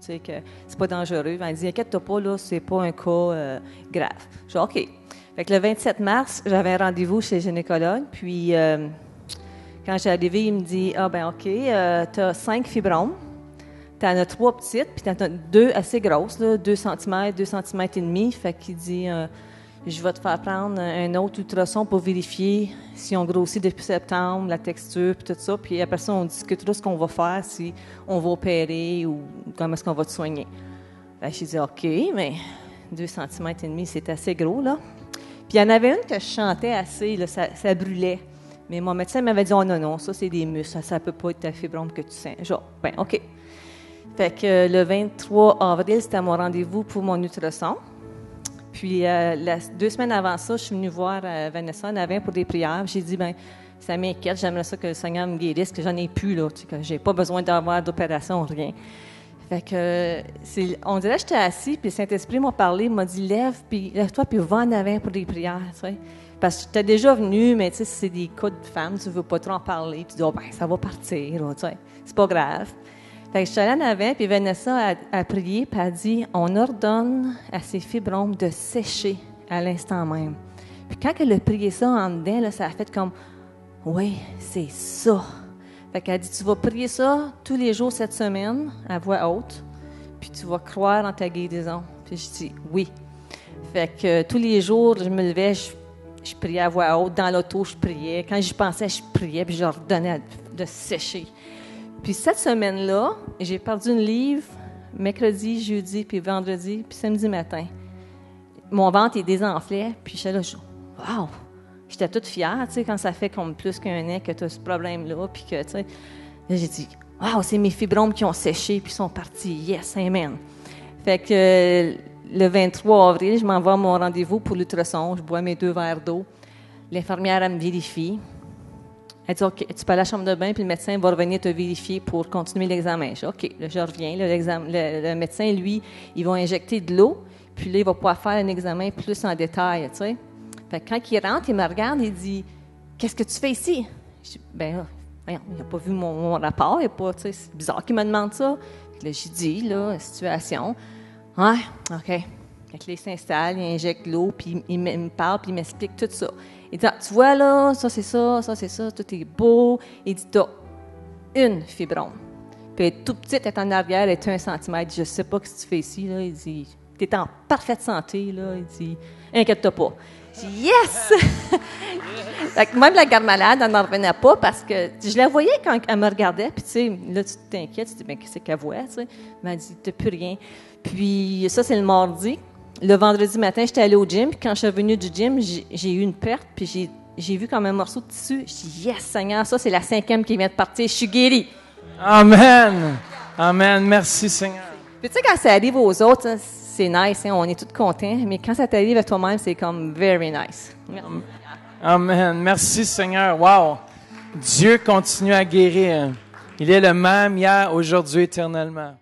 tu sais, que c'est pas dangereux. Elle dit, inquiète-toi pas, là, c'est pas un cas grave. Je dis, OK. Fait que le 27 mars, j'avais un rendez-vous chez le gynécologue, puis quand j'ai arrivé, il me dit, ah ben OK, t'as 5 fibromes, t'en as 3 petites, puis t'en as 2 assez grosses, là, 2 cm, 2 cm et demi. Fait qu'il dit, je vais te faire prendre un autre ultrason pour vérifier si on grossit depuis septembre, la texture, puis tout ça. Puis après ça, on discutera ce qu'on va faire, si on va opérer ou comment est-ce qu'on va te soigner. J'ai dit, OK, mais 2 cm et demi, c'est assez gros, là. Puis il y en avait une que je chantais assez, là, ça brûlait. Mais mon médecin m'avait dit, oh non, ça, c'est des muscles, ça peut pas être ta fibrome que tu sens. Genre, ben OK. Fait que le 23 avril, c'était mon rendez-vous pour mon ultrason. Puis, 2 semaines avant ça, je suis venue voir Vanessa Navin pour des prières. J'ai dit, ben ça m'inquiète, j'aimerais ça que le Seigneur me guérisse, que j'en ai plus, là, tu sais, que j'ai pas besoin d'avoir d'opération, rien. Fait que, on dirait que j'étais assis, puis le Saint-Esprit m'a parlé, m'a dit, lève-toi, puis va en avant pour des prières, tu sais. Parce que j'étais déjà venue, mais tu sais, c'est des cas de femmes, tu veux pas trop en parler, puis tu dis, oh, ben ça va partir, là, tu sais, c'est pas grave. Fait que je suis allée en avant, puis Vanessa a prié, puis a dit, on ordonne à ces fibromes de sécher à l'instant même. Puis quand elle a prié ça en dedans, là, ça a fait comme, oui, c'est ça. Fait qu'elle a dit, tu vas prier ça tous les jours cette semaine, à voix haute, puis tu vas croire en ta guérison. Puis je dis, oui. Fait que tous les jours, je me levais, je priais à voix haute. Dans l'auto, je priais. Quand j'y pensais, je priais, puis je leur donnais de sécher. Puis cette semaine-là, j'ai perdu une livre mercredi, jeudi, puis vendredi, puis samedi matin. Mon ventre, il désenflait, puis j'étais là, wow! J'étais toute fière, tu sais, quand ça fait comme plus qu'un an que tu as ce problème-là, puis que, tu sais, là, j'ai dit, wow, c'est mes fibromes qui ont séché, puis sont partis, yes, amen. Fait que le 23 avril, je m'envoie à mon rendez-vous pour l'ultrason, je bois mes 2 verres d'eau. L'infirmière, elle me vérifie. Elle dit, OK, tu peux aller à la chambre de bain, puis le médecin va revenir te vérifier pour continuer l'examen. Je dis, OK, là, je reviens. Là, le médecin, lui, il va injecter de l'eau, puis là, il va pouvoir faire un examen plus en détail, tu sais. Fait que quand il rentre, il me regarde, il dit, qu'est-ce que tu fais ici? Je dis, ben, voyons, il n'a pas vu mon rapport, il a pas, tu sais, c'est bizarre qu'il me demande ça. Puis là, j'ai dit, là, situation. Ouais, OK. Fait que là, il s'installe, il injecte l'eau, puis il me parle, puis il m'explique tout ça. Il dit, tu vois, là, ça, c'est ça, tout est beau. Il dit, t'as une fibrome. Puis elle est toute petite, elle est en arrière, elle est 1 centimètre. Je sais pas ce que tu fais ici, là. Il dit, t'es en parfaite santé, là. Il dit, inquiète-toi pas. Je dis, yes! Fait que même la garde malade, elle n'en revenait pas parce que je la voyais quand elle me regardait. Puis, tu sais, là, tu t'inquiètes, tu te dis, bien, qu'est-ce qu'elle voit, tu sais? Elle m'a dit, t'as plus rien. Puis, ça, c'est le mardi. Le vendredi matin, j'étais allée au gym. Puis, quand je suis revenue du gym, j'ai eu une perte. Puis, j'ai vu comme un morceau de tissu. Je dis, yes, Seigneur, ça, c'est la 5e qui vient de partir. Je suis guérie. Amen. Amen. Merci, Seigneur. Puis, tu sais, quand ça arrive aux autres, hein, c'est nice, hein, on est tous contents. Mais quand ça t'arrive à toi-même, c'est comme very nice. Amen. Merci, Seigneur. Wow. Dieu continue à guérir. Il est le même hier, aujourd'hui, éternellement.